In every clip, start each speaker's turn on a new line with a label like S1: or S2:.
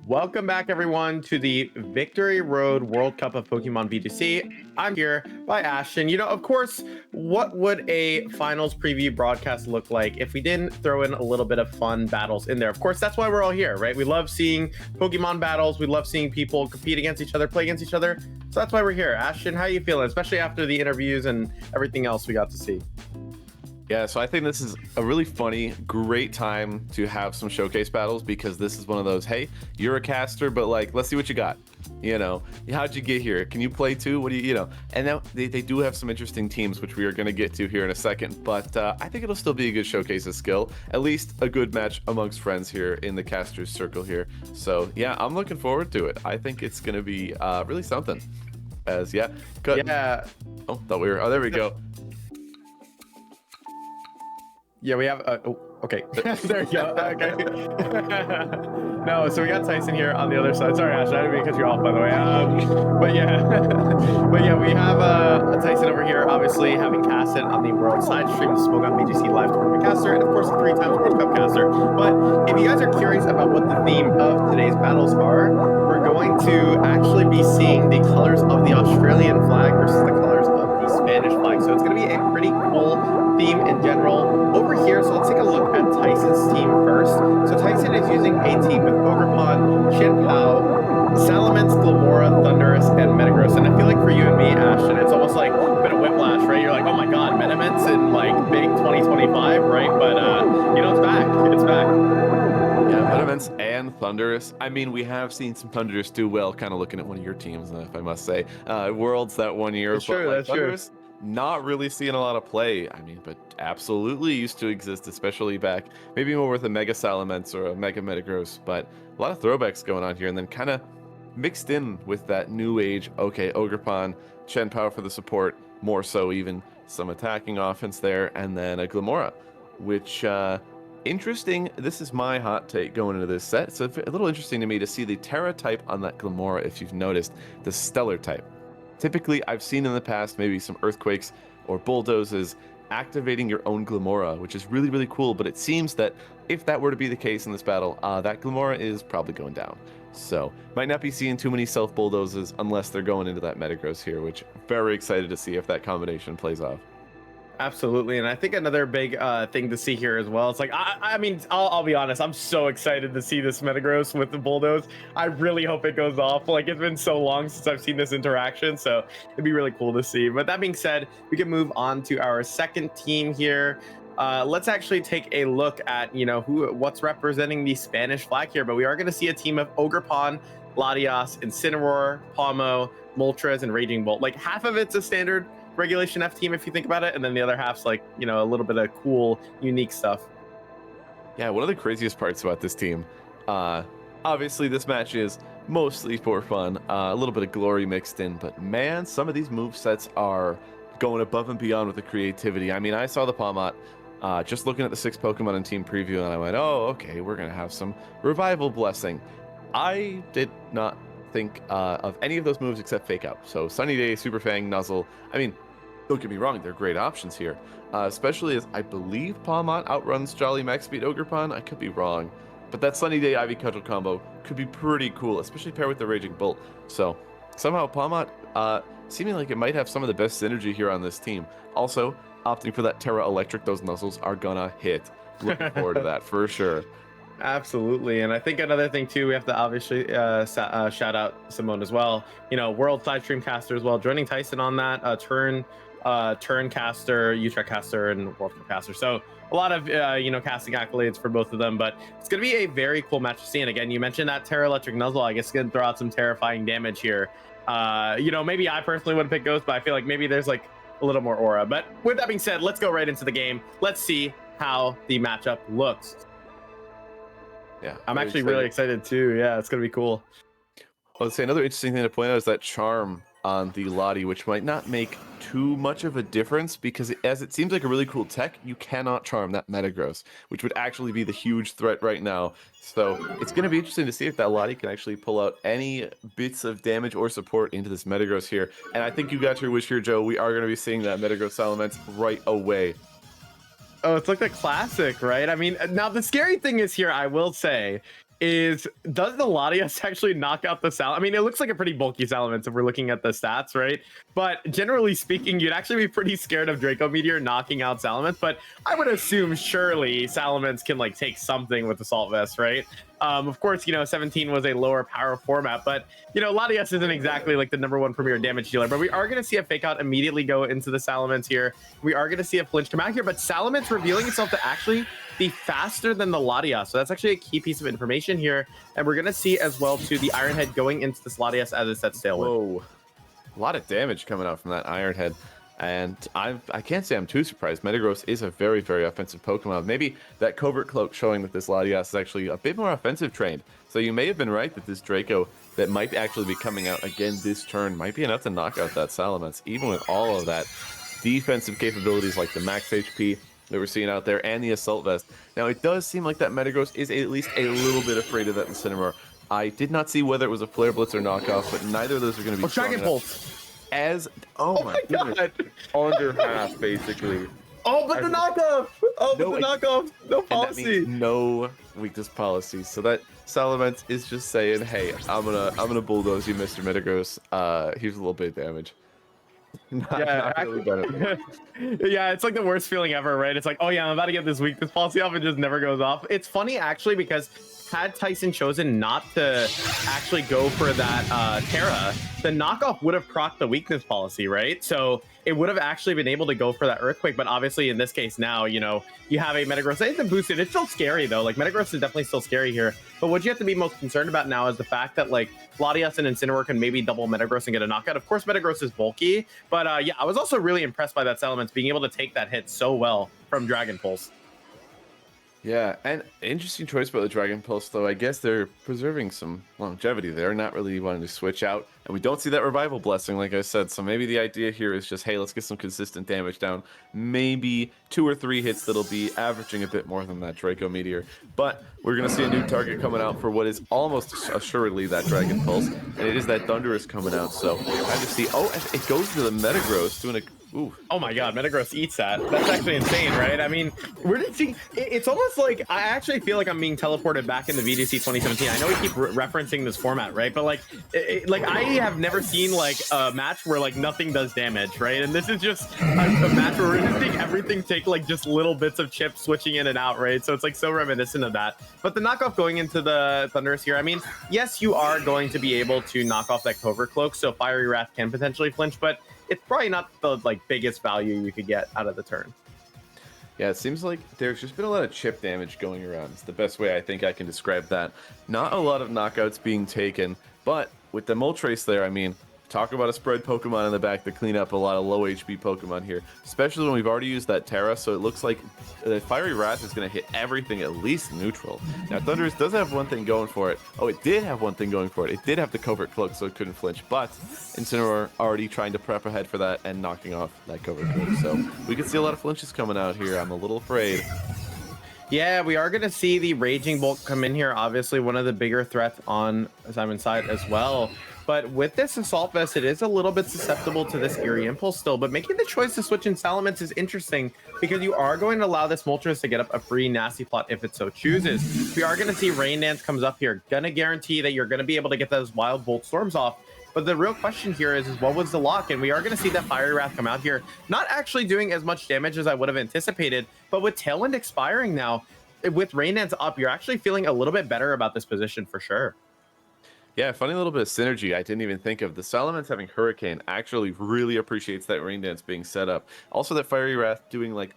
S1: Welcome back, everyone, to the Victory Road World Cup of Pokemon VGC. I'm here by Ashton. Of course, what would a finals preview broadcast look like if we didn't throw in a little bit of fun battles in there? Of course, that's why we're all here, right? We love seeing Pokemon battles. We love seeing people compete against each other, play against each other. So that's why we're here. Ashton, how are you feeling, especially after the interviews and everything else we got to see?
S2: Yeah, so I think this is a really funny, great time to have some showcase battles because this is one of those, hey, you're a caster, but like, let's see what you got. How'd you get here? Can you play too? What do you? And now they do have some interesting teams, which we are going to get to here in a second. But I think it'll still be a good showcase of skill, at least a good match amongst friends here in the casters circle here. So yeah, I'm looking forward to it. I think it's going to be really something. Yeah. Oh, thought we were. Oh, there we go.
S1: Yeah, we have. Okay. There you go. Okay. No, so we got Thaison here on the other side. Sorry, Ash, I didn't mean to cut you off, by the way. But yeah, we have Thaison over here, obviously having casted on the World side stream, the Pokémon VGC live tournament caster, and of course, the 3 times World Cup caster. But if you guys are curious about what the theme of today's battles are, we're going to actually be seeing the colors of the Australian flag versus the colors of the Spanish flag. So it's going to be a pretty cool theme in general. Over here, so let's take a look at Tyson's team first. So Thaison is using a team with Ogerpon, Shenpao, Salamence, Glamora, Thundurus, and Metagross. And I feel like for you and me, Ashton, it's almost like a bit of whiplash, right? You're like, oh my god, Metaments in like big 2025, right? But it's back. It's back.
S2: Yeah, Metaments and Thundurus. I mean, we have seen some Thundurus do well, kind of looking at one of your teams, if I must say. Worlds that 1 year.
S1: That's true, that's
S2: Thundurus, not really seeing a lot of play. I mean, but absolutely used to exist, especially back maybe more with a Mega Salamence or a Mega Metagross. But a lot of throwbacks going on here, and then kind of mixed in with that new age. Okay, Ogerpon, Shenpao for the support, more so even some attacking offense there, and then a Glamora, which interesting. This is my hot take going into this set. It's a little interesting to me to see the Terra type on that Glamora. If you've noticed, the Stellar type. Typically, I've seen in the past maybe some Earthquakes or Bulldozes activating your own Glamora, which is really, really cool. But it seems that if that were to be the case in this battle, that Glamora is probably going down. So, might not be seeing too many Self-Bulldozes unless they're going into that Metagross here, which very excited to see if that combination plays off.
S1: Absolutely, and I think another big thing to see here as well. It's like I mean, I'll be honest. I'm so excited to see this Metagross with the Bulldoze. I really hope it goes off. Like, it's been so long since I've seen this interaction, so it'd be really cool to see. But that being said, we can move on to our second team here. Let's actually take a look at what's representing the Spanish flag here. But we are going to see a team of Ogerpon, Latias, Incineroar, Palmo, Moltres, and Raging Bolt. Like, half of it's a standard Regulation F team if you think about it, and then the other half's like a little bit of cool, unique stuff.
S2: Yeah, one of the craziest parts about this team, obviously this match is mostly for fun, a little bit of glory mixed in, but man, some of these movesets are going above and beyond with the creativity. I mean, I saw the Palmot just looking at the 6 Pokemon in team preview, and I went, oh, okay, we're gonna have some Revival Blessing. I did not think of any of those moves except Fake Out. So Sunny Day, Super Fang, Nuzzle. I mean, don't get me wrong, they're great options here, especially as I believe Palmot outruns Jolly Max Speed Ogerpon. I could be wrong, but that Sunny Day Ivy Cudgel combo could be pretty cool, especially paired with the Raging Bolt. So somehow Palmot seeming like it might have some of the best synergy here on this team. Also, opting for that Terra Electric, those Nuzzles are gonna hit. Looking forward to that for sure.
S1: Absolutely, and I think another thing too, we have to obviously shout out Simone as well. World side stream caster as well, joining Thaison on that turn caster, Utrecht caster, and World Cup caster. So a lot of casting accolades for both of them, but it's going to be a very cool match to see. And again, you mentioned that Terra Electric Nuzzle. I guess it's going to throw out some terrifying damage here. Maybe I personally would pick Ghost, but I feel like maybe there's like a little more aura. But with that being said, let's go right into the game. Let's see how the matchup looks.
S2: Yeah,
S1: I'm actually really excited too. Yeah, it's gonna be cool.
S2: Well, let's say another interesting thing to point out is that charm on the Lottie, which might not make too much of a difference because as it seems like a really cool tech, you cannot charm that Metagross, which would actually be the huge threat right now. So it's going to be interesting to see if that Lottie can actually pull out any bits of damage or support into this Metagross here. And I think you got your wish here, Joe. We are going to be seeing that Metagross Salamence right away.
S1: Oh, it's like the classic, right? I mean, now the scary thing is here, I will say, is, does the Latias actually knock out the Sal? I mean, it looks like a pretty bulky Salamence if we're looking at the stats, right? But generally speaking, you'd actually be pretty scared of Draco Meteor knocking out Salamence. But I would assume surely Salamence can like take something with Assault Vest, right? Of course, 17 was a lower power format, but Latias isn't exactly like the #1 premier damage dealer. But we are going to see a fake out immediately go into the Salamence here. We are going to see a flinch come out here, but Salamence revealing itself to actually be faster than the Latias. So that's actually a key piece of information here. And we're going to see as well to the Iron Head going into this Latias as it sets sail.
S2: Whoa, a lot of damage coming out from that Iron Head. And I can't say I'm too surprised. Metagross is a very, very offensive Pokemon. Maybe that Covert Cloak showing that this Latias is actually a bit more offensive trained. So you may have been right that this Draco that might actually be coming out again this turn might be enough to knock out that Salamence, even with all of that defensive capabilities like the max HP that we're seeing out there and the Assault Vest. Now, it does seem like that Metagross is at least a little bit afraid of that Incineroar. I did not see whether it was a Flare Blitz or knockoff, but neither of those are going to be strong
S1: Dragon
S2: enough.
S1: Pulse.
S2: Oh my
S1: God.
S2: Under half, basically.
S1: Oh, but the knockoff. Knockoff. No policy.
S2: And that means no weakness policy. So that Salamence is just saying, "Hey, I'm gonna bulldoze you, Mr. Metagross. Here's a little bit of damage." Not really better.
S1: Yeah, it's like the worst feeling ever, right? It's like, oh yeah, I'm about to get this weakness policy off, and just never goes off. It's funny actually because had Thaison chosen not to actually go for that Terra, the knockoff would have procced the weakness policy, right? So it would have actually been able to go for that Earthquake, but obviously in this case now, you have a Metagross that isn't boosted. It's still scary though. Like Metagross is definitely still scary here. But what you have to be most concerned about now is the fact that like Latias and Incineroar can maybe double Metagross and get a knockout. Of course, Metagross is bulky, but yeah, I was also really impressed by that Salamence being able to take that hit so well from Dragon Pulse.
S2: Yeah, and interesting choice about the Dragon Pulse, though. I guess they're preserving some longevity there, not really wanting to switch out. And we don't see that Revival Blessing, like I said. So maybe the idea here is just, hey, let's get some consistent damage down. Maybe 2 or 3 hits that'll be averaging a bit more than that Draco Meteor. But we're going to see a new target coming out for what is almost assuredly that Dragon Pulse. And it is that Thunderous coming out. So I just see, oh, it goes to the Metagross doing a... Ooh.
S1: Oh my God, Metagross eats that. That's actually insane, right? I mean, we're just seeing, it's almost like I actually feel like I'm being teleported back into VGC 2017. I know we keep referencing this format, right? But like, I have never seen like a match where like nothing does damage, right? And this is just a match where we're just seeing everything take like just little bits of chips switching in and out, right? So it's like so reminiscent of that. But the knockoff going into the Thunderous here, I mean, yes, you are going to be able to knock off that Covert Cloak, so Fiery Wrath can potentially flinch, but it's probably not the like biggest value you could get out of the turn.
S2: Yeah, it seems like there's just been a lot of chip damage going around. It's the best way I think I can describe that. Not a lot of knockouts being taken, but with the Moltres there, I mean, talk about a spread Pokemon in the back to clean up a lot of low HP Pokemon here, especially when we've already used that Terra, so it looks like the Fiery Wrath is going to hit everything at least neutral. Now, Thunderous does have one thing going for it. Oh, it did have one thing going for it. It did have the Covert Cloak, so it couldn't flinch, but Incineroar already trying to prep ahead for that and knocking off that Covert Cloak, so we could see a lot of flinches coming out here. I'm a little afraid.
S1: Yeah, we are going to see the Raging Bolt come in here. Obviously, one of the bigger threats on Simon's side as well. But with this Assault Vest, it is a little bit susceptible to this Eerie Impulse still. But making the choice to switch in Salamence is interesting because you are going to allow this Moltres to get up a free Nasty Plot if it so chooses. We are going to see Rain Dance comes up here. Gonna guarantee that you're going to be able to get those Wild Bolt Storms off. But the real question here is what was the lock? And we are going to see that Fiery Wrath come out here. Not actually doing as much damage as I would have anticipated. But with Tailwind expiring now, with Rain Dance up, you're actually feeling a little bit better about this position for sure.
S2: Yeah, funny little bit of synergy I didn't even think of. The Salamence having Hurricane actually really appreciates that Rain Dance being set up. Also, that Fiery Wrath doing like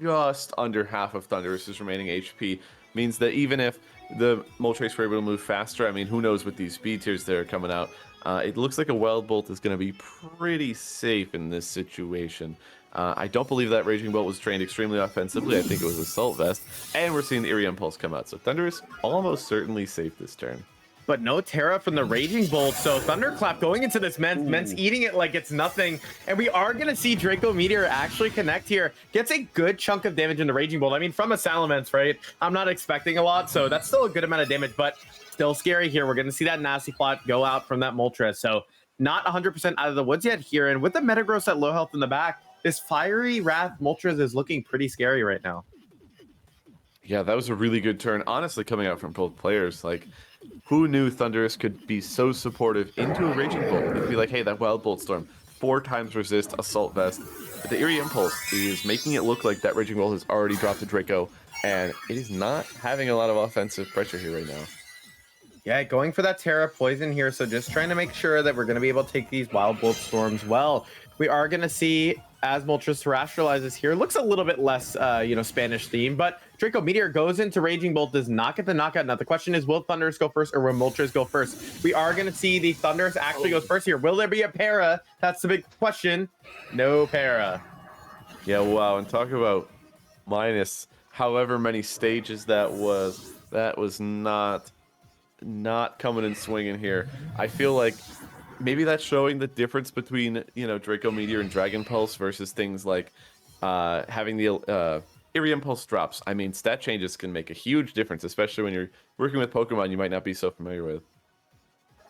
S2: just under half of Thunderous's remaining HP means that even if the Moltres were able to move faster, I mean, who knows with these speed tiers that are coming out. It looks like a Wild Bolt is going to be pretty safe in this situation. I don't believe that Raging Bolt was trained extremely offensively. I think it was Assault Vest. And we're seeing the Eerie Impulse come out. So Thunderous almost certainly safe this turn.
S1: But no Terra from the Raging Bolt. So Thunderclap going into this Mence eating it like it's nothing. And we are going to see Draco Meteor actually connect here. Gets a good chunk of damage in the Raging Bolt. I mean, from a Salamence, right? I'm not expecting a lot. So that's still a good amount of damage, but still scary here. We're going to see that Nasty Plot go out from that Moltres. So not 100% out of the woods yet here. And with the Metagross at low health in the back, this Fiery Wrath Moltres is looking pretty scary right now.
S2: Yeah, that was a really good turn. Honestly, coming out from both players, like, who knew Thunderous could be so supportive into a Raging Bolt? It'd be like, hey, that Wild Bolt Storm, 4 times resist, Assault Vest. But the Eerie Impulse is making it look like that Raging Bolt has already dropped the Draco, and it is not having a lot of offensive pressure here right now.
S1: Yeah, going for that Terra Poison here, so just trying to make sure that we're going to be able to take these Wild Bolt Storms well. We are going to see, as Moltres terrestrializes here, looks a little bit less, Spanish themed, but Draco Meteor goes into Raging Bolt, does not get the knockout. Now, the question is, will Thunderous go first or will Moltres go first? We are going to see the Thunderous actually goes first here. Will there be a para? That's the big question. No para.
S2: Yeah, wow, and talk about minus however many stages that was not coming and swinging here. I feel like maybe that's showing the difference between, Draco Meteor and Dragon Pulse versus things like having the Eerie Impulse drops. I mean, stat changes can make a huge difference, especially when you're working with Pokemon you might not be so familiar with.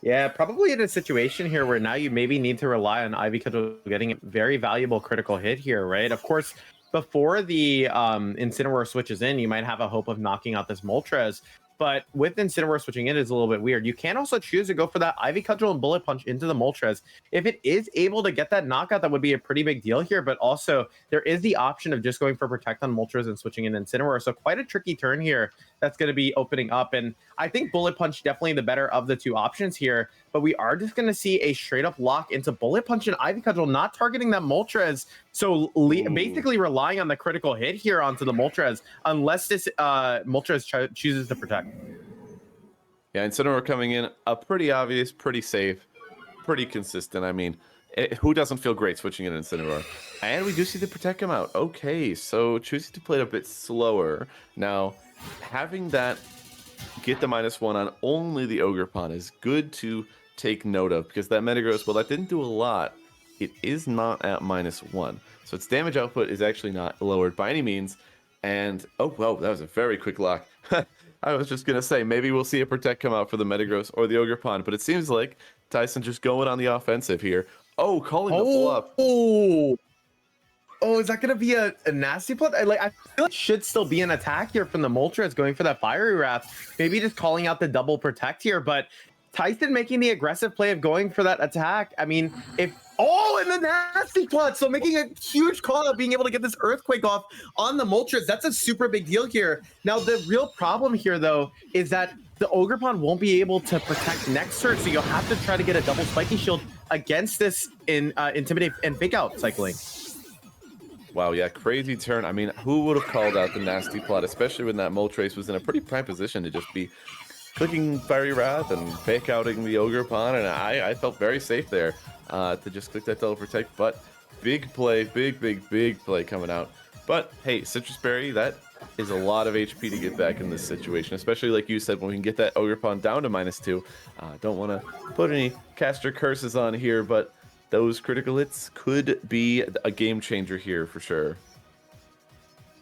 S1: Yeah, probably in a situation here where now you maybe need to rely on Ivy Cudgel getting a very valuable critical hit here, right? Of course, before the Incineroar switches in, you might have a hope of knocking out this Moltres. But with Incineroar switching in, it's a little bit weird. You can also choose to go for that Ivy Cudgel and Bullet Punch into the Moltres. If it is able to get that knockout, that would be a pretty big deal here. But also, there is the option of just going for Protect on Moltres and switching in Incineroar. So quite a tricky turn here that's going to be opening up. And I think Bullet Punch definitely the better of the two options here. But we are just going to see a straight up lock into Bullet Punch and Ivy Cudgel, not targeting that Moltres. So basically relying on the critical hit here onto the Moltres, unless this Moltres chooses to Protect.
S2: Yeah, Incineroar coming in, pretty obvious, pretty safe, pretty consistent. I mean, who doesn't feel great switching in Incineroar? And we do see the Protect come out. Okay, so choosing to play it a bit slower. Now, having that get the -1 on only the Ogerpon is good to take note of, because that Metagross, well, that didn't do a lot. It is not at -1. So its damage output is actually not lowered by any means. And, oh, well, that was a very quick lock. I was just going to say, maybe we'll see a Protect come out for the Metagross or the Ogerpon, but it seems like Thaison just going on the offensive here. Oh, calling the bluff.
S1: Oh, is that going to be a nasty play? I feel like it should still be an attack here from the Moltres going for that Fiery Wrath. Maybe just calling out the double Protect here, but Thaison making the aggressive play of going for that attack. I mean, and the nasty clutch. So making a huge call out, being able to get this Earthquake off on the Moltres. That's a super big deal here. Now, the real problem here, though, is that the Ogerpon won't be able to protect next turn. So you'll have to try to get a double Spiky Shield against this in Intimidate and Fake Out cycling.
S2: Wow, yeah, crazy turn. I mean, who would have called out the nasty plot, especially when that Moltres was in a pretty prime position to just be clicking Fiery Wrath and fake outing the Ogerpon, and I felt very safe there to just click that double Protect. But big play, big play coming out. But hey, Citrus Berry, that is a lot of HP to get back in this situation, especially like you said, when we can get that Ogerpon down to -2. Don't want to put any caster curses on here, but those critical hits could be a game changer here for sure.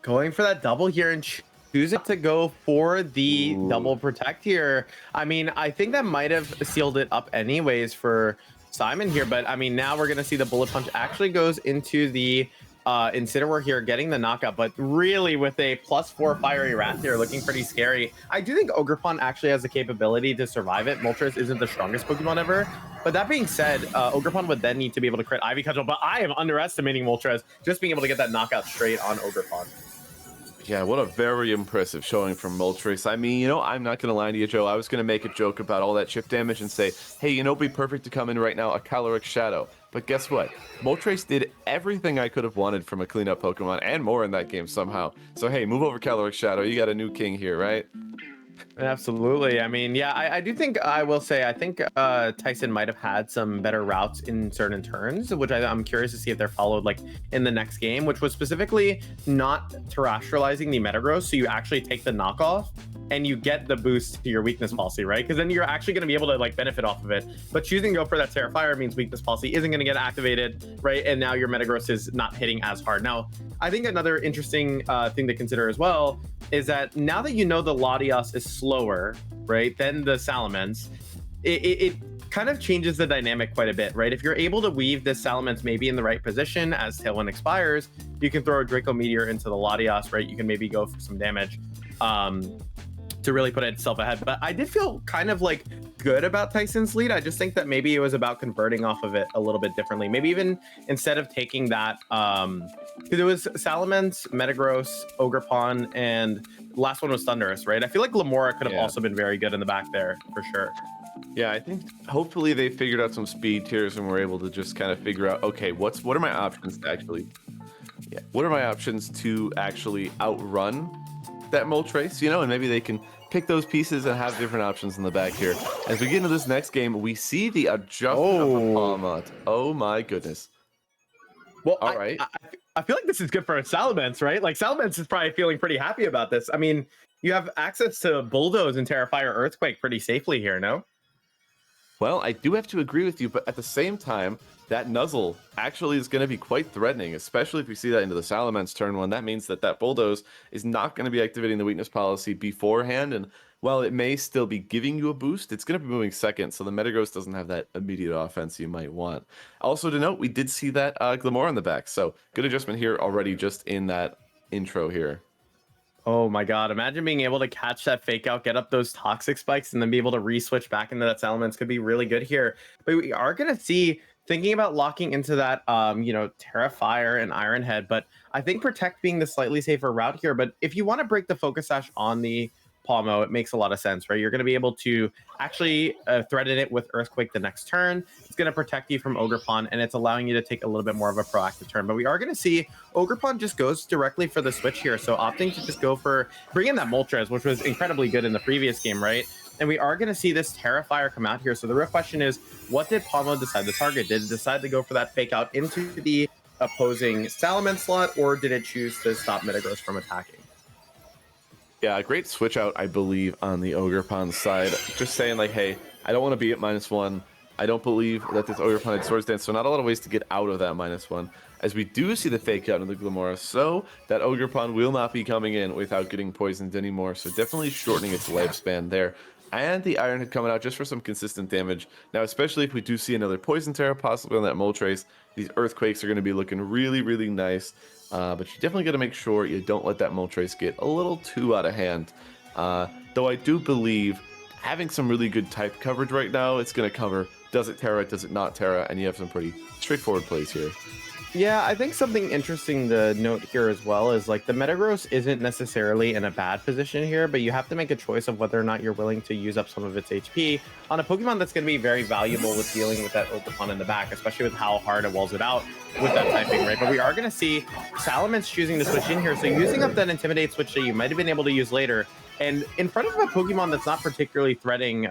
S1: Going for that double here and choosing to go for the double Protect here. I mean, I think that might have sealed it up anyways for Simon here, but I mean, now we're going to see the Bullet Punch actually goes into the Incineroar here, getting the knockout, but really with a +4 Fiery Wrath here, looking pretty scary. I do think Ogerpon actually has the capability to survive it. Moltres isn't the strongest Pokemon ever, but that being said, Ogerpon would then need to be able to crit Ivy Cudgel, but I am underestimating Moltres just being able to get that knockout straight on Ogerpon.
S2: Yeah, what a very impressive showing from Moltres. I mean, I'm not going to lie to you, Joe. I was going to make a joke about all that chip damage and say, hey, it'd be perfect to come in right now, a Caloric Shadow. But guess what? Moltres did everything I could have wanted from a cleanup Pokemon and more in that game somehow. So, hey, move over Caloric Shadow. You got a new king here, right?
S1: Absolutely. I mean, yeah, I do think, I will say, I think Thaison might have had some better routes in certain turns, which I'm curious to see if they're followed like in the next game, which was specifically not terrestrializing the Metagross. So you actually take the knockoff and you get the boost to your weakness policy, right? Because then you're actually going to be able to like benefit off of it. But choosing to go for that Terrifier means weakness policy isn't going to get activated, right? And now your Metagross is not hitting as hard. Now, I think another interesting thing to consider as well is that now that you know the Latias is slower, right, than the Salamence, it kind of changes the dynamic quite a bit, right? If you're able to weave this Salamence maybe in the right position as Tailwind expires, you can throw a Draco Meteor into the Latias, right? You can maybe go for some damage. to really put itself ahead. But I did feel kind of like good about Thaison's lead. I just think that maybe it was about converting off of it a little bit differently. Maybe even instead of taking that, because it was Salamence, Metagross, Ogerpon, and last one was Thundurus, right? I feel like Lamora could have also been very good in the back there for sure.
S2: Yeah, I think hopefully they figured out some speed tiers and were able to just kind of figure out, okay, what are my options to actually, what are my options to actually outrun that Moltres, you know, and maybe they can pick those pieces and have different options in the back here. As we get into this next game, we see the adjustment of the Palmot. Oh my goodness.
S1: Well,
S2: all right.
S1: I feel like this is good for Salamence, right? Like Salamence is probably feeling pretty happy about this. I mean, you have access to Bulldoze and Terrafire Earthquake pretty safely here, no?
S2: Well, I do have to agree with you, but at the same time, that Nuzzle actually is going to be quite threatening, especially if we see that into the Salamence turn one. That means that that Bulldoze is not going to be activating the weakness policy beforehand, and while it may still be giving you a boost, it's going to be moving second, so the Metagross doesn't have that immediate offense you might want. Also to note, we did see that Glimmora in the back, so good adjustment here already just in that intro here.
S1: Oh my god, imagine being able to catch that fake out, get up those toxic spikes, and then be able to re-switch back into that Salamence could be really good here. But we are going to see, thinking about locking into that, you know, Terrafire and Iron Head, but I think Protect being the slightly safer route here. But if you want to break the Focus Sash on the Palmo, it makes a lot of sense, right? You're going to be able to actually threaten it with Earthquake the next turn. It's going to protect you from Ogerpon, and it's allowing you to take a little bit more of a proactive turn. But we are going to see Ogerpon just goes directly for the switch here, so opting to just go for bring in that Moltres, which was incredibly good in the previous game, right? And we are going to see this Terrafire come out here. So the real question is, what did Palmo decide to target? Did it decide to go for that fake out into the opposing Salamence slot, or did it choose to stop Metagross from attacking?
S2: Yeah, a great switch out, I believe, on the Ogerpon side. Just saying, like, hey, I don't want to be at -1. I don't believe that this Ogerpon had Swords Dance, so not a lot of ways to get out of that -1. As we do see the fake out in the Glimmora, so that Ogerpon will not be coming in without getting poisoned anymore, so definitely shortening its lifespan there. And the Iron Head coming out just for some consistent damage. Now, especially if we do see another Poison Terra possibly on that Moltres, these Earthquakes are going to be looking really, really nice. But you definitely got to make sure you don't let that Moltres get a little too out of hand. Though I do believe having some really good type coverage right now, it's going to cover does it Terra, does it not Terra, and you have some pretty straightforward plays here.
S1: Yeah, I think something interesting to note here as well is like the Metagross isn't necessarily in a bad position here, but you have to make a choice of whether or not you're willing to use up some of its HP on a Pokemon that's going to be very valuable with dealing with that Ogerpon in the back, especially with how hard it walls it out with that typing, right? But we are going to see Salamence choosing to switch in here, so using up that Intimidate switch that you might have been able to use later, and in front of a Pokemon that's not particularly threatening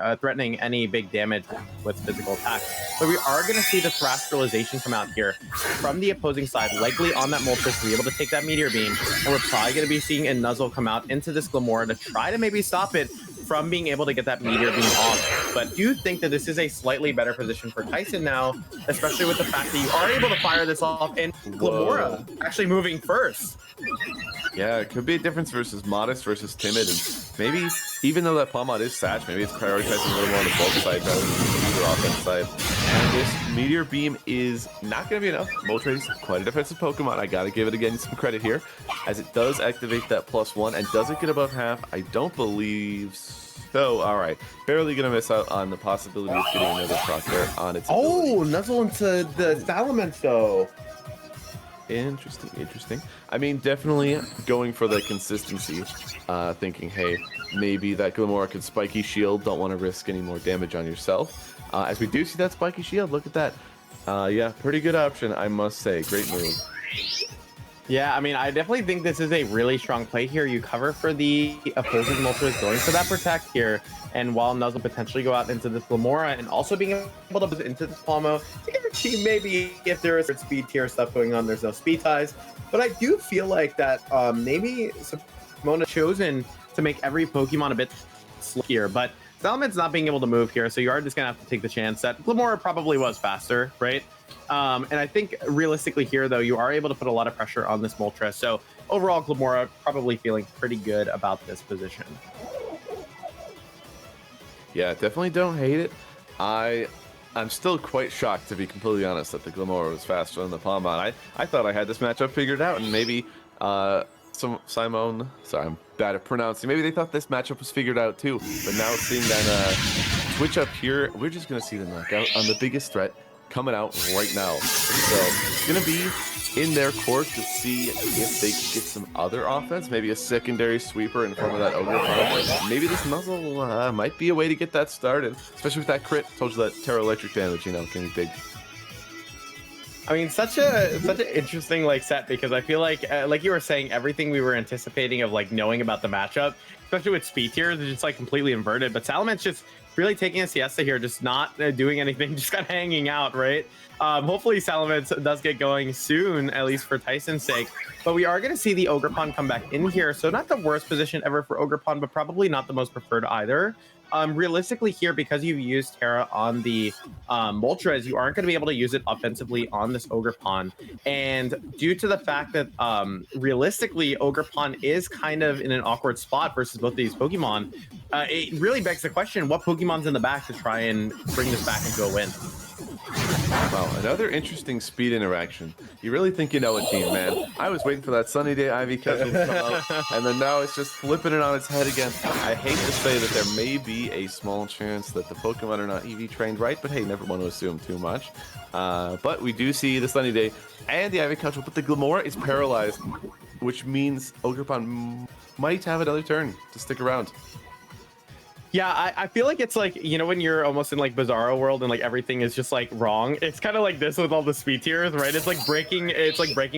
S1: any big damage with physical attack. But we are going to see the Thrascralization come out here from the opposing side, likely on that Moltres to be able to take that Meteor Beam. And we're probably going to be seeing a Nuzzle come out into this Glimmora to try to maybe stop it from being able to get that Meteor Beam off. But do you think that this is a slightly better position for Thaison now, especially with the fact that you are able to fire this off and Glimmora actually moving first?
S2: Yeah, it could be a difference versus Modest versus Timid, and maybe even though that Palmot is Satch, maybe it's prioritizing a little more on the bulk side rather than the offense side. And this Meteor Beam is not going to be enough. Moltres, quite a defensive Pokemon. I got to give it again some credit here, as it does activate that +1, and does it get above half? I don't believe so. All right, barely going to miss out on the possibility of getting another proc there on its ability.
S1: Nuzzle into the Salamence though.
S2: Interesting. I mean, definitely going for the consistency, thinking, hey, maybe that Glimmora could Spiky Shield, don't want to risk any more damage on yourself. As we do see that Spiky Shield, look at that. Yeah, pretty good option, I must say. Great move.
S1: Yeah, I mean, I definitely think this is a really strong play here. You cover for the opposing Moltres, going for that Protect here, and while Nuzzle potentially go out into this Glimmora, and also being able to into this Palmo, to guarantee maybe if there is speed tier stuff going on, there's no speed ties. But I do feel like that maybe Simona chosen to make every Pokemon a bit slickier, but Salamance's not being able to move here, so you are just gonna have to take the chance that Glimmora probably was faster, right? And I think realistically here, though, you are able to put a lot of pressure on this Moltres. So overall, Glimmora probably feeling pretty good about this position.
S2: Yeah, definitely don't hate it. I'm still quite shocked, to be completely honest, that the Glimmora was faster than the Palmon. I thought I had this matchup figured out, and maybe Simone, sorry, I'm that pronouncing. Maybe they thought this matchup was figured out too, but now seeing that switch up here, we're just gonna see the knockout on the biggest threat coming out right now. So it's gonna be in their court to see if they can get some other offense, maybe a secondary sweeper in front of that ogre farm. Maybe this muzzle might be a way to get that started, especially with that crit. Told you that Terra electric damage, you know, can be big.
S1: I mean, such an interesting like set, because I feel like you were saying, everything we were anticipating of like knowing about the matchup, especially with speed tiers, is just like completely inverted. But Salaman's just really taking a siesta here, just not doing anything, just kind of hanging out, right? Hopefully Salamence does get going soon, at least for Thaison's sake. But we are going to see the Ogre Pawn come back in here. So not the worst position ever for Ogre Pawn, but probably not the most preferred either. Realistically here, because you've used Terra on the Moltres, you aren't going to be able to use it offensively on this Ogre Pawn. And due to the fact that realistically Ogre Pawn is kind of in an awkward spot versus both of these Pokemon, it really begs the question, what Pokemon's in the back to try and bring this back into a win?
S2: Wow, another interesting speed interaction. You really think you know a team, man. I was waiting for that sunny day Ivy Cudgel to come out, and then now it's just flipping it on its head again. I hate to say that there may be a small chance that the Pokemon are not EV trained right, but hey, never want to assume too much. But we do see the sunny day and the Ivy Cudgel, but the Glamora is paralyzed, which means Ogre Pawn might have another turn to stick around.
S1: Yeah, I feel like it's like, you know, when you're almost in like Bizarro world and like everything is just like wrong. It's kind of like this with all the speed tiers, right? It's like breaking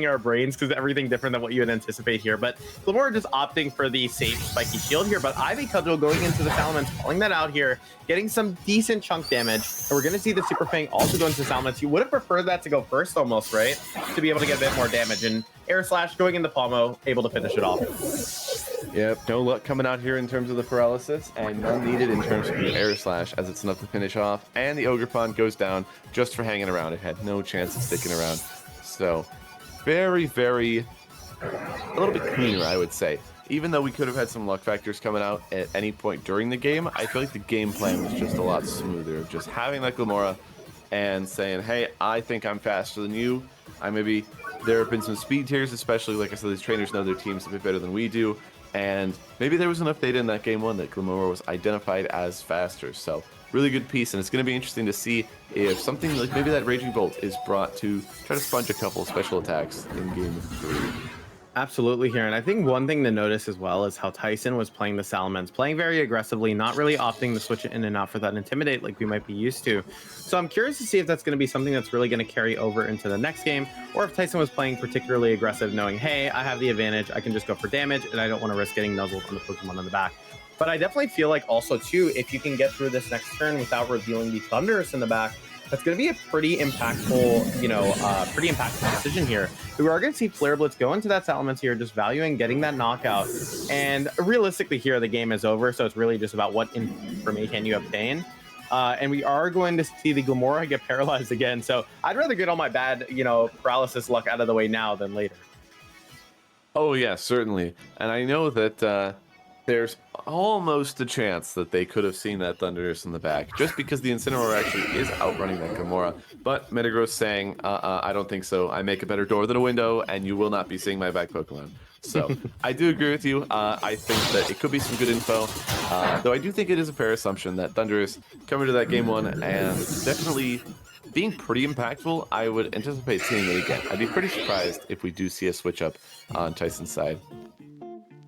S1: our brains because everything different than what you would anticipate here. But Glamora just opting for the safe spiky shield here. But Ivy Cudgel going into the Salamence, calling that out here, getting some decent chunk damage. And we're going to see the Super Fang also go into Salamence. You would have preferred that to go first almost, right? To be able to get a bit more damage. And Air Slash going into Palmo, able to finish it off.
S2: Yep, no luck coming out here in terms of the paralysis, and none needed in terms of the Air Slash, as it's enough to finish off. And the Ogre Pawn goes down just for hanging around. It had no chance of sticking around. So, very, very, a little bit cleaner, I would say. Even though we could have had some luck factors coming out at any point during the game, I feel like the game plan was just a lot smoother. Just having that Glamora and saying, hey, I think I'm faster than you. There have been some speed tiers, especially, like I said, these trainers know their teams a bit better than we do. And maybe there was enough data in that game one that Glamora was identified as faster. So really good piece, and it's going to be interesting to see if something like maybe that Raging Bolt is brought to try to sponge a couple special attacks in game 3.
S1: Absolutely here. And I think one thing to notice as well is how Thaison was playing the Salamence, playing very aggressively, not really opting to switch it in and out for that Intimidate like we might be used to. So I'm curious to see if that's going to be something that's really going to carry over into the next game, or if Thaison was playing particularly aggressive, knowing, hey, I have the advantage, I can just go for damage, and I don't want to risk getting nuzzled on the Pokemon in the back. But I definitely feel like also, too, if you can get through this next turn without revealing the Thunderous in the back, that's going to be a pretty impactful, decision here. We are going to see Flare Blitz go into that Salamence here, just valuing getting that knockout. And realistically here, the game is over, so it's really just about what information you obtain. And we are going to see the Glamora get paralyzed again. So I'd rather get all my bad, paralysis luck out of the way now than later.
S2: Oh, yeah, certainly. And I know that there's almost a chance that they could have seen that Thunderous in the back, just because the Incineroar actually is outrunning that Glamora. But Metagross saying, I don't think so. I make a better door than a window, and you will not be seeing my back Pokemon. So I do agree with you. I think that it could be some good info, though I do think it is a fair assumption that Thunderous coming to that game one and definitely being pretty impactful. I would anticipate seeing it again. I'd be pretty surprised if we do see a switch up on Tyson's side.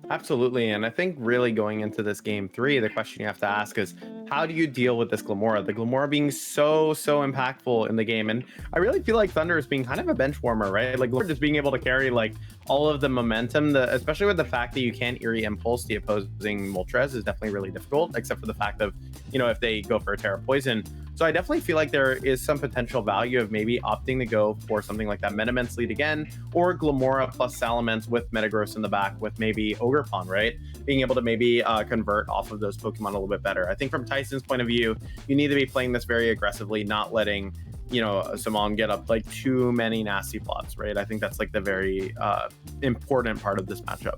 S1: Absolutely. And I think really going into this game 3, the question you have to ask is, how do you deal with this Glamora? The Glamora being so impactful in the game. And I really feel like Thunder is being kind of a bench warmer, right? Like Glamora just being able to carry like all of the momentum, especially with the fact that you can't Eerie Impulse the opposing Moltres is definitely really difficult, except for the fact of, if they go for a Terra Poison. So I definitely feel like there is some potential value of maybe opting to go for something like that Metamence lead again, or Glamora plus Salamence with Metagross in the back with maybe Ogre Pawn, right? Being able to maybe convert off of those Pokemon a little bit better. I think from Tyson's point of view, you need to be playing this very aggressively, not letting, Simon get up like too many nasty plots, right? I think that's like the very important part of this matchup.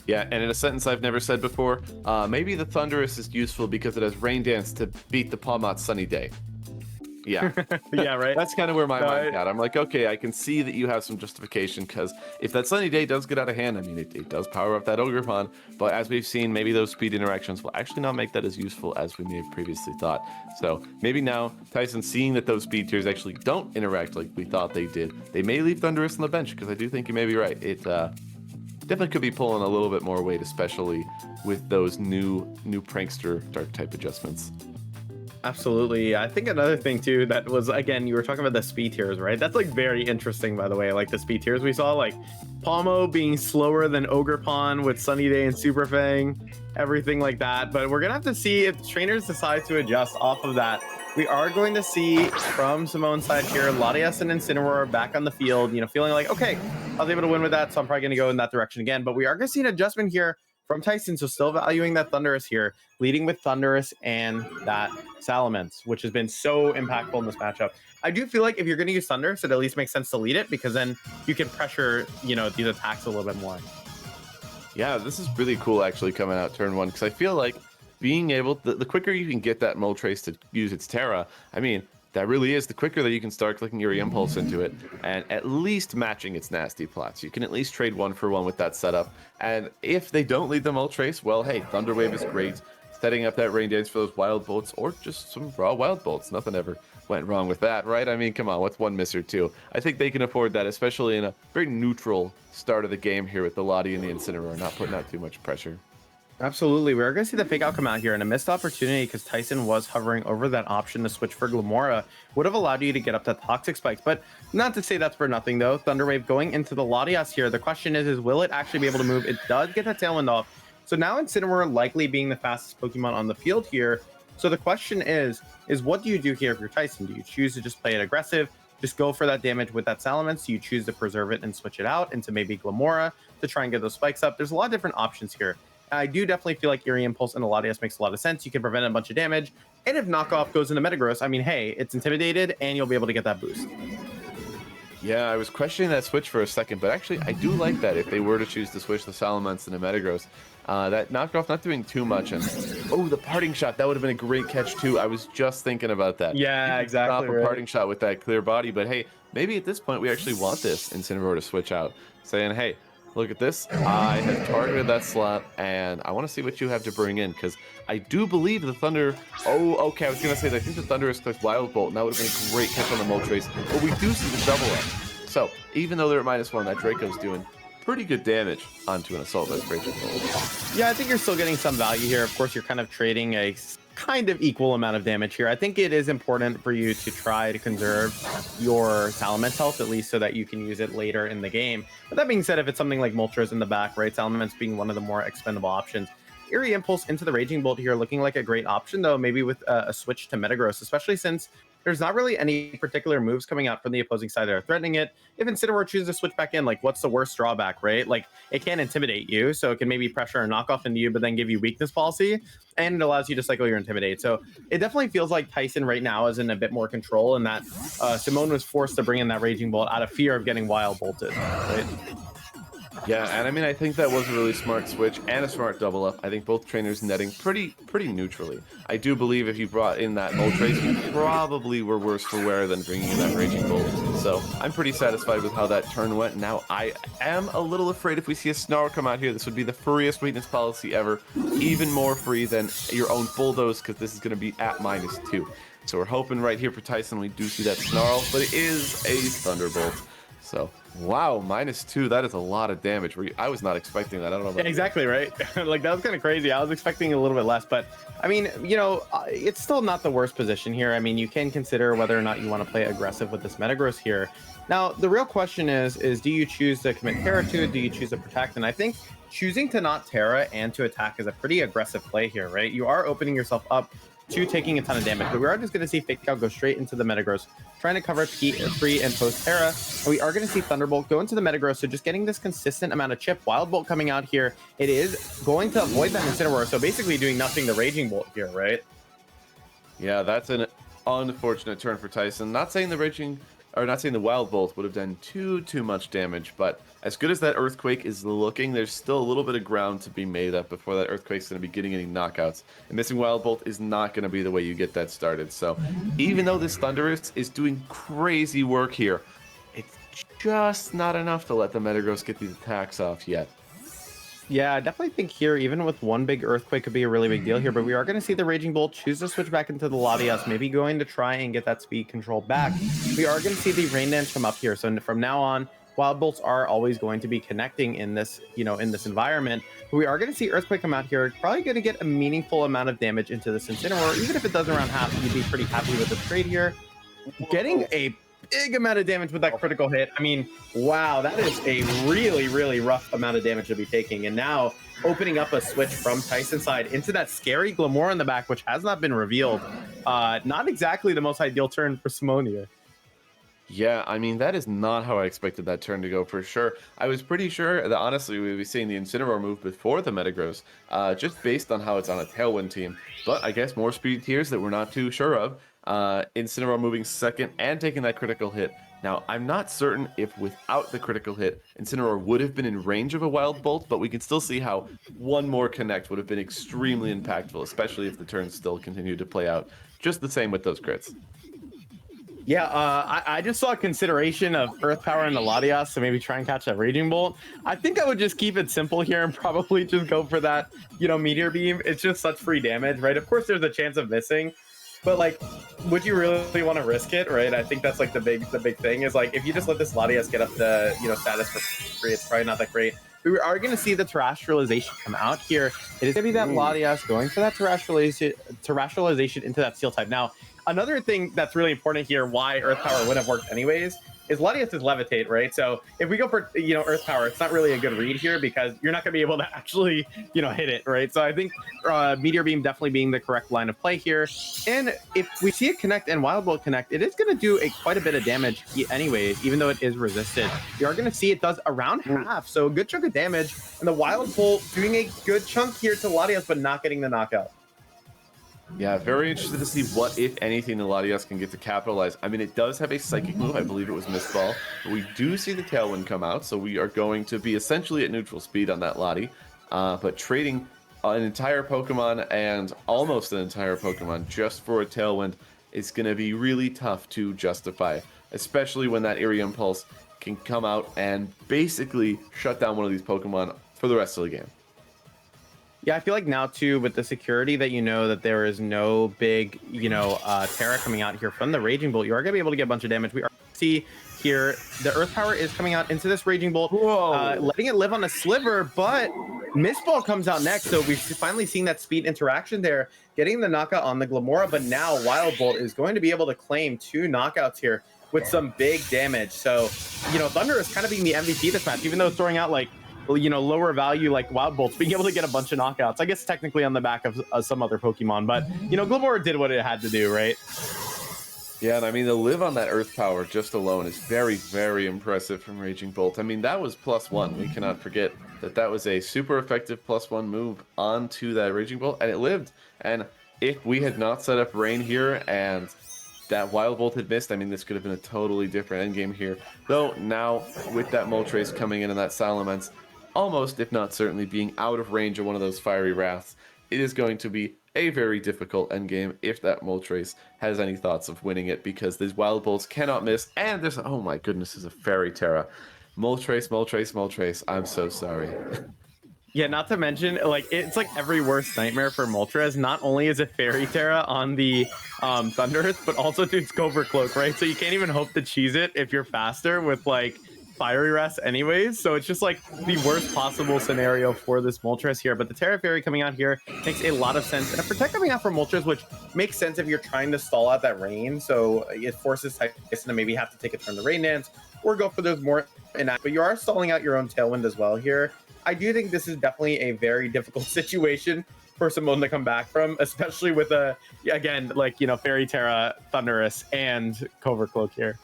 S2: Yeah, and in a sentence I've never said before, maybe the Thunderous is useful because it has Rain Dance to beat the Palmot Sunny Day. Yeah.
S1: Yeah, right.
S2: That's kind of where my
S1: No,
S2: mind's at. I'm like, okay, I can see that you have some justification, because if that Sunny Day does get out of hand, I mean, it does power up that Ogerpon, but as we've seen, maybe those speed interactions will actually not make that as useful as we may have previously thought. So maybe now, Thaison, seeing that those speed tiers actually don't interact like we thought they did, they may leave Thundurus on the bench, because I do think you may be right. It definitely could be pulling a little bit more weight, especially with those new prankster dark type adjustments.
S1: Absolutely. I think another thing too that was, again, you were talking about the speed tiers, right? That's like very interesting, by the way. Like the speed tiers we saw, like Palmo being slower than Ogerpon with Sunny Day and Super Fang, everything like that. But we're gonna have to see if trainers decide to adjust off of that. We are going to see from Simone's side here, Latias and Incineroar back on the field, you know, feeling like, okay, I was able to win with that, so I'm probably going to go in that direction again. But we are going to see an adjustment here from Thaison, so still valuing that Thundurus here, leading with Thundurus and that Salamence, which has been so impactful in this matchup. I do feel like if you're going to use Thundurus, it at least makes sense to lead it, because then you can pressure, you know, these attacks a little bit more.
S2: Yeah, this is really cool actually coming out turn one, because I feel like being able, the quicker you can get that Moltres to use its Terra, I mean, that really is the quicker that you can start clicking your Impulse into it and at least matching its nasty plots. You can at least trade 1-for-1 with that setup. And if they don't lead the Moltres, well, hey, Thunder Wave is great. Setting up that Rain Dance for those Wild Bolts, or just some raw Wild Bolts. Nothing ever went wrong with that, right? I mean, come on, what's one miss or two? I think they can afford that, especially in a very neutral start of the game here with the Lottie and the Incineroar, not putting out too much pressure.
S1: Absolutely. We're going to see the fake out come out here, and a missed opportunity because Thaison was hovering over that option to switch for Glamora would have allowed you to get up to Toxic Spikes. But not to say that's for nothing, though. Thunderwave going into the Latias here. The question is will it actually be able to move? It does get that Tailwind off. So now Incineroar likely being the fastest Pokemon on the field here. So the question is what do you do here if you're Thaison? Do you choose to just play it aggressive, just go for that damage with that Salamence? Do you choose to preserve it and switch it out into maybe Glamora to try and get those spikes up? There's a lot of different options here. I do definitely feel like Eerie Impulse and Latias makes a lot of sense. You can prevent a bunch of damage. And if Knockoff goes into Metagross, I mean, hey, it's intimidated and you'll be able to get that boost.
S2: Yeah, I was questioning that switch for a second, but actually I do like that if they were to choose to switch the Salamence into Metagross. That Knockoff not doing too much. And oh, the parting shot, that would have been a great catch too. I was just thinking about that.
S1: Yeah, exactly.
S2: Stop a parting shot with that clear body, but hey, maybe at this point we actually want this Incineroar to switch out, saying, hey, look at this. I have targeted that slot, and I want to see what you have to bring in, because I do believe the Thunder... Oh, okay, I was going to say that I think the Thunder is clicked Wild Bolt, and that would have been a great catch on the Moltres, but we do see the double up. So, even though they're at -1, that Draco's doing pretty good damage onto an Assault Respiration Bolt.
S1: Yeah, I think you're still getting some value here. Of course, you're kind of trading a kind of equal amount of damage here. I think it is important for you to try to conserve your Salamence health, at least so that you can use it later in the game. But that being said, if it's something like Moltres in the back, right, Salamence being one of the more expendable options, Eerie Impulse into the Raging Bolt here looking like a great option, though, maybe with a switch to Metagross, especially since there's not really any particular moves coming out from the opposing side that are threatening it. If Incineroar chooses to switch back in, like, what's the worst drawback, right? Like, it can intimidate you, so it can maybe pressure a knockoff into you, but then give you weakness policy, and it allows you to cycle your Intimidate. So it definitely feels like Thaison right now is in a bit more control, and that Simone was forced to bring in that Raging Bolt out of fear of getting Wild Bolted, right?
S2: Yeah, and I mean, I think that was a really smart switch and a smart double up. I think both trainers netting pretty neutrally. I do believe if you brought in that Moltres, you probably were worse for wear than bringing in that Raging Bolt. So I'm pretty satisfied with how that turn went. Now, I am a little afraid if we see a Snarl come out here, this would be the freest weakness policy ever. Even more free than your own Bulldoze, because this is going to be at -2. So we're hoping right here for Thaison we do see that Snarl, but it is a Thunderbolt. So, wow, -2, that is a lot of damage. I was not expecting that. I don't know about
S1: exactly, right? Like, that was kind of crazy. I was expecting a little bit less, but I mean, you know, it's still not the worst position here. I mean, you can consider whether or not you want to play aggressive with this Metagross here. Now, the real question is do you choose to commit Terra to it? Do you choose to protect? And I think choosing to not Terra and to attack is a pretty aggressive play here, right? You are opening yourself up to taking a ton of damage, but we are just going to see Fake Out go straight into the Metagross, trying to cover pre and post Terra, and we are going to see Thunderbolt go into the Metagross, so just getting this consistent amount of chip. Wild Bolt coming out here, it is going to avoid that Incineroar, so basically doing nothing to Raging Bolt here, right?
S2: Yeah, that's an unfortunate turn for Thaison. Not saying the Raging or not saying the Wild Bolt would have done too much damage, but as good as that Earthquake is looking, there's still a little bit of ground to be made up before that Earthquake's going to be getting any knockouts. And missing Wild Bolt is not going to be the way you get that started. So even though this Thunderous is doing crazy work here, it's just not enough to let the Metagross get these attacks off yet.
S1: Yeah, I definitely think here, even with one big Earthquake, could be a really big deal here. But we are going to see the Raging Bolt choose to switch back into the Latias, maybe going to try and get that speed control back. We are going to see the Rain Dance come up here. So from now on, Wild Bolts are always going to be connecting in this, in this environment. But we are going to see Earthquake come out here, probably going to get a meaningful amount of damage into this Incineroar. Even if it does around half, you'd be pretty happy with the trade here. Getting a big amount of damage with that critical hit. I mean, wow, that is a really rough amount of damage to be taking. And now opening up a switch from Thaison's side into that scary Glimmora in the back, which has not been revealed. Not exactly the most ideal turn for Simonia.
S2: Yeah, I mean, that is not how I expected that turn to go for sure. I was pretty sure that honestly we would be seeing the Incineroar move before the Metagross, just based on how it's on a Tailwind team. But I guess more speed tiers that we're not too sure of. Incineroar moving second and taking that critical hit. Now, I'm not certain if without the critical hit, Incineroar would have been in range of a Wild Bolt, but we can still see how one more connect would have been extremely impactful, especially if the turns still continue to play out just the same with those crits.
S1: Yeah, I just saw consideration of Earth Power and the Latias to maybe try and catch that Raging Bolt. I think I would just keep it simple here and probably just go for that, Meteor Beam. It's just such free damage, right? Of course, there's a chance of missing, but like, would you really want to risk it, right? I think that's like the big thing is like, if you just let this Latias get up the, status for free, it's probably not that great. We are going to see the Terrestrialization come out here. It is going to be that Latias going for that Terrestrialization into that Steel type. Now, another thing that's really important here, why Earth Power would have worked anyways, is Latias is Levitate, right? So if we go for, Earth Power, it's not really a good read here because you're not going to be able to actually, hit it, right? So I think Meteor Beam definitely being the correct line of play here. And if we see it connect and Wild Bolt connect, it is going to do quite a bit of damage anyways, even though it is resisted. You are going to see it does around half, so a good chunk of damage. And the Wild Bolt doing a good chunk here to Latias, but not getting the knockout.
S2: Yeah, very interested to see what, if anything, the Latias can get to capitalize. I mean, it does have a Psychic move. I believe it was Mist Ball. But we do see the Tailwind come out, so we are going to be essentially at neutral speed on that Lati. But trading an entire Pokemon and almost an entire Pokemon just for a Tailwind is going to be really tough to justify, especially when that Eerie Impulse can come out and basically shut down one of these Pokemon for the rest of the game.
S1: Yeah, I feel like now too, with the security that that there is no big, Terra coming out here from the Raging Bolt, you are going to be able to get a bunch of damage. We are going to see here the Earth Power is coming out into this Raging Bolt, letting it live on a sliver, but Mist Ball comes out next, so we've finally seen that speed interaction there, getting the knockout on the Glimmora, but now Wild Bolt is going to be able to claim 2 knockouts here with some big damage. So, Thunder is kind of being the MVP this match, even though it's throwing out like, lower value like Wild Bolts, being able to get a bunch of knockouts. I guess technically on the back of some other Pokemon, but Glimmora did what it had to do, right?
S2: Yeah, and I mean, to live on that Earth Power just alone is very impressive from Raging Bolt. I mean, that was +1. We cannot forget that was a super effective +1 move onto that Raging Bolt, and it lived. And if we had not set up Rain here and that Wild Bolt had missed, I mean, this could have been a totally different endgame here. Though now, with that Moltres coming in and that Salamence, almost, if not certainly, being out of range of one of those Fiery Wraths, it is going to be a very difficult endgame if that Moltres has any thoughts of winning it, because these Wild Bolts cannot miss, and there's, oh my goodness, there's a Fairy Terra. Moltres, I'm so sorry.
S1: Yeah, not to mention, like, it's like every worst nightmare for Moltres. Not only is it Fairy Terra on the Thundurus, but also it's Cobra Cloak, right? So you can't even hope to cheese it if you're faster with, like, Fiery Rest anyways, so it's just like the worst possible scenario for this Moltres here. But the Terra Fairy coming out here makes a lot of sense, and a Protect coming out for Moltres, which makes sense if you're trying to stall out that rain, so it forces Thaison to maybe have to take a turn to Rain Dance or go for those more but you are stalling out your own Tailwind as well here. I do think this is definitely a very difficult situation for Simone to come back from, especially with again, like, Fairy Terra, Thundurus, and Cobra Cloak here.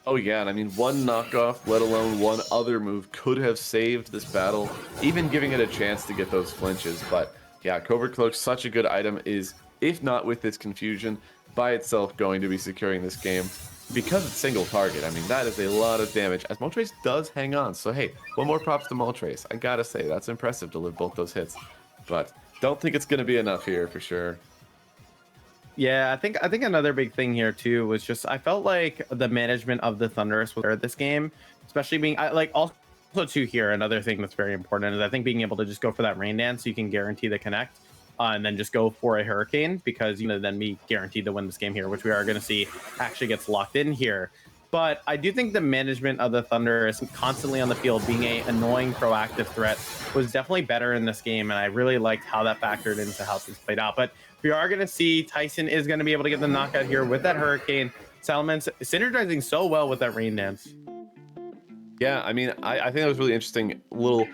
S2: Oh yeah, and I mean, one knockoff, let alone one other move, could have saved this battle, even giving it a chance to get those flinches. But yeah, Cobra Cloak, such a good item, is, if not with this confusion, by itself going to be securing this game. because it's single target, I mean, that is a lot of damage, as Moltres does hang on. So, hey, one more props to Moltres. I gotta say, that's impressive to live both those hits. But don't think it's going to be enough here for sure.
S1: Yeah, I think another big thing here too was just I felt like the management of the Thunderous was there this game, especially being also too here. Another thing that's very important is I think being able to just go for that rain dance so you can guarantee the connect, and then just go for a hurricane because then be guaranteed to win this game here, which we are going to see actually gets locked in here. But I do think the management of the Thunderous constantly on the field being a annoying proactive threat was definitely better in this game, and I really liked how that factored into how things played out. But we are going to see Thaison is going to be able to get the knockout here with that hurricane. Salamence synergizing so well with that rain dance.
S2: Yeah, I mean, I think that was really interesting. Little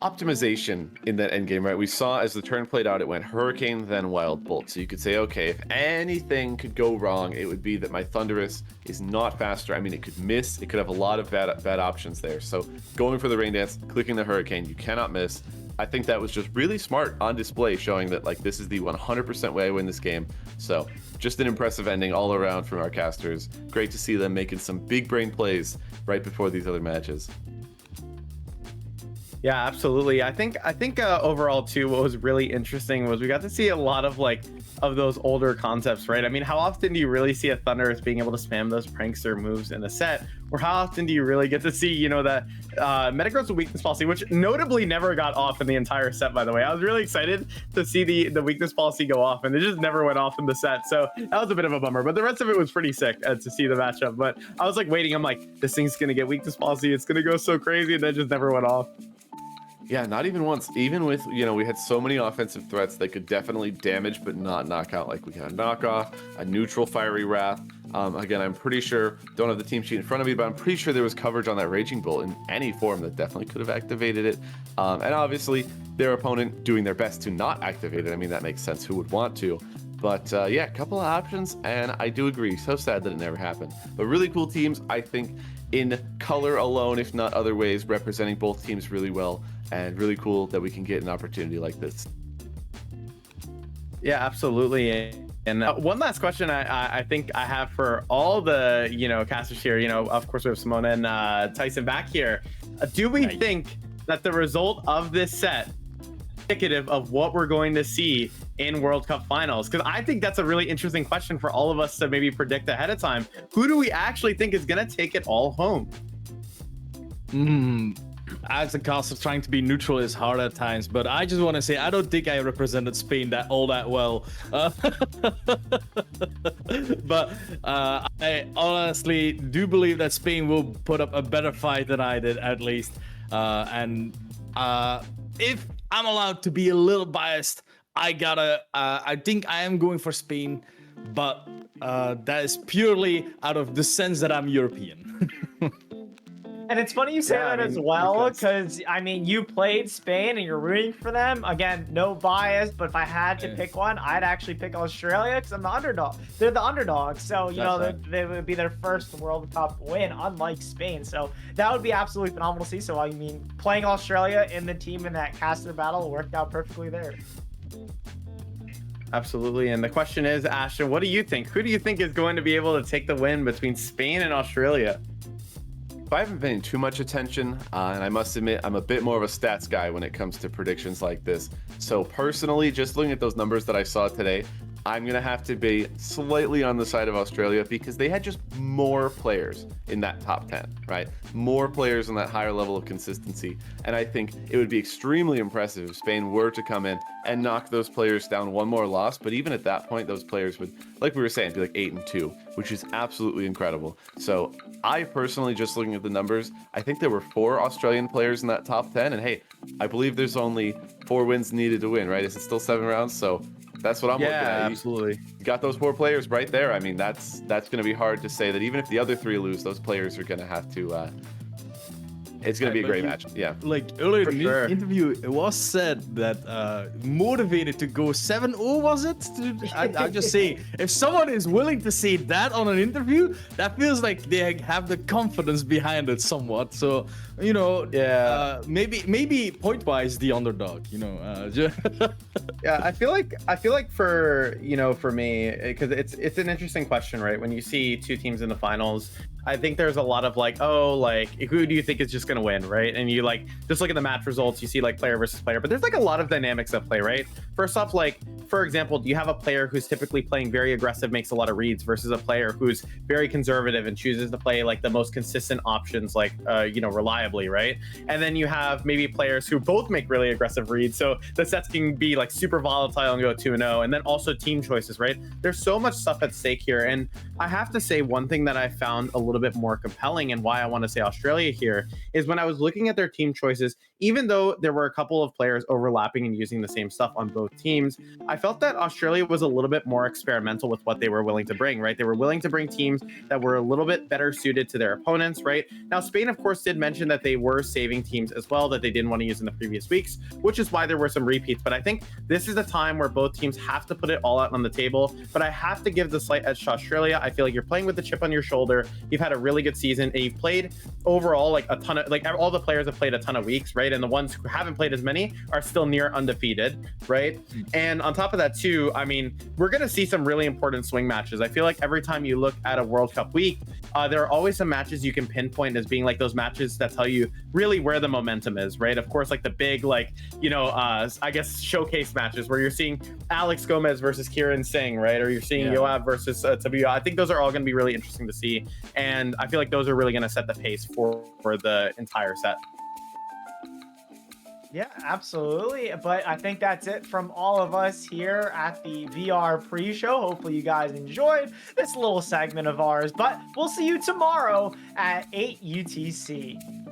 S2: optimization in that end game, right? We saw as the turn played out, it went Hurricane, then Wild Bolt. So you could say, okay, if anything could go wrong, it would be that my Thunderous is not faster. I mean, it could miss. It could have a lot of bad options there. So going for the Rain Dance, clicking the Hurricane, you cannot miss. I think that was just really smart on display, showing that like this is the 100% way I win this game. So just an impressive ending all around from our casters. Great to see them making some big brain plays right before these other matches.
S1: Yeah, absolutely. I think overall too, what was really interesting was we got to see a lot of those older concepts, right? I mean, how often do you really see a Thunderous being able to spam those prankster moves in a set? Or how often do you really get to see, that Metagross weakness policy, which notably never got off in the entire set, by the way. I was really excited to see the weakness policy go off, and it just never went off in the set. So that was a bit of a bummer, but the rest of it was pretty sick to see the matchup. But I was waiting. I'm like, this thing's going to get weakness policy. It's going to go so crazy, and then just never went off.
S2: Yeah, not even once. Even with, we had so many offensive threats that could definitely damage but not knock out. Like we had a knockoff, a neutral Fiery Wrath. Again, I'm pretty sure, don't have the team sheet in front of me, but I'm pretty sure there was coverage on that Raging Bolt in any form that definitely could have activated it. And obviously, their opponent doing their best to not activate it. I mean, that makes sense. Who would want to? But yeah, a couple of options, and I do agree. So sad that it never happened. But really cool teams, I think, in color alone, if not other ways, representing both teams really well. And really cool that we can get an opportunity like this.
S1: Yeah, absolutely. And one last question I think I have for all the, casters here, of course we have Simona and Thaison back here. Do we think that the result of this set is indicative of what we're going to see in World Cup finals? Because I think that's a really interesting question for all of us to maybe predict ahead of time. Who do we actually think is going to take it all home?
S3: As a caster, trying to be neutral is hard at times, but I just want to say I don't think I represented Spain that well. But I honestly do believe that Spain will put up a better fight than I did, at least. And if I'm allowed to be a little biased, I think I am going for Spain, but that is purely out of the sense that I'm European.
S4: And it's funny you say that as well, because I mean, you played Spain and you're rooting for them. Again, no bias, but if I had to pick one, I'd actually pick Australia because I'm the underdog. They're the underdog, so they would be their first World Cup win, unlike Spain. So that would be absolutely phenomenal to see. So I mean, playing Australia in the team in that caster battle worked out perfectly there.
S1: Absolutely. And the question is, Ashton, what do you think? Who do you think is going to be able to take the win between Spain and Australia?
S2: I haven't paying too much attention, and I must admit I'm a bit more of a stats guy when it comes to predictions like this. So personally, just looking at those numbers that I saw today, I'm going to have to be slightly on the side of Australia because they had just more players in that top 10, right? More players in that higher level of consistency. And I think it would be extremely impressive if Spain were to come in and knock those players down one more loss. But even at that point, those players would, like we were saying, be like 8-2, which is absolutely incredible. So I personally, just looking at the numbers, I think there were 4 Australian players in that top 10. And hey, I believe there's only 4 wins needed to win, right? Is it still 7 rounds? So that's what I'm looking at.
S1: Yeah, absolutely.
S2: You got those 4 players right there. I mean, that's going to be hard to say that even if the other 3 lose, those players are going to have to It's gonna be a
S3: But
S2: great
S3: you-
S2: match. Yeah.
S3: Like earlier
S1: For
S3: in
S1: sure.
S3: the interview, it was said that motivated to go 7-0, was it? I'm just saying, if someone is willing to say that on an interview, that feels like they have the confidence behind it somewhat. So, you know, maybe point-wise the underdog, you know.
S1: Yeah, I feel like for for me, because it's an interesting question, right? When you see two teams in the finals, I think there's a lot of like, oh, like who do you think is just gonna win, right? And you like just look at the match results, you see like player versus player, but there's like a lot of dynamics at play, right? First off, like for example, do you have a player who's typically playing very aggressive, makes a lot of reads, versus a player who's very conservative and chooses to play like the most consistent options, like reliably, right? And then you have maybe players who both make really aggressive reads, so the sets can be like super volatile and go 2-0, and then also team choices, right? There's so much stuff at stake here, and I have to say one thing that I found a little bit more compelling and why I want to say Australia here is when I was looking at their team choices, even though there were a couple of players overlapping and using the same stuff on both teams, I felt that Australia was a little bit more experimental with what they were willing to bring, right? They were willing to bring teams that were a little bit better suited to their opponents, right? Now, Spain, of course, did mention that they were saving teams as well that they didn't want to use in the previous weeks, which is why there were some repeats. But I think this is a time where both teams have to put it all out on the table. But I have to give the slight edge to Australia. I feel like you're playing with the chip on your shoulder. You've had a really good season, and you've played overall like a ton of, like all the players have played a ton of weeks, right? And the ones who haven't played as many are still near undefeated, right? And on top of that too, I mean, we're gonna see some really important swing matches. I feel like every time you look at a World Cup week, there are always some matches you can pinpoint as being like those matches that tell you really where the momentum is, right? Of course, like the big, like, I guess showcase matches where you're seeing Alex Gomez versus Kieran Singh, right? Or you're seeing Yoav versus Tabia. I think those are all going to be really interesting to see. And I feel like those are really going to set the pace for the entire set.
S4: Yeah, absolutely. But I think that's it from all of us here at the VR pre-show. Hopefully you guys enjoyed this little segment of ours, but we'll see you tomorrow at 8 UTC.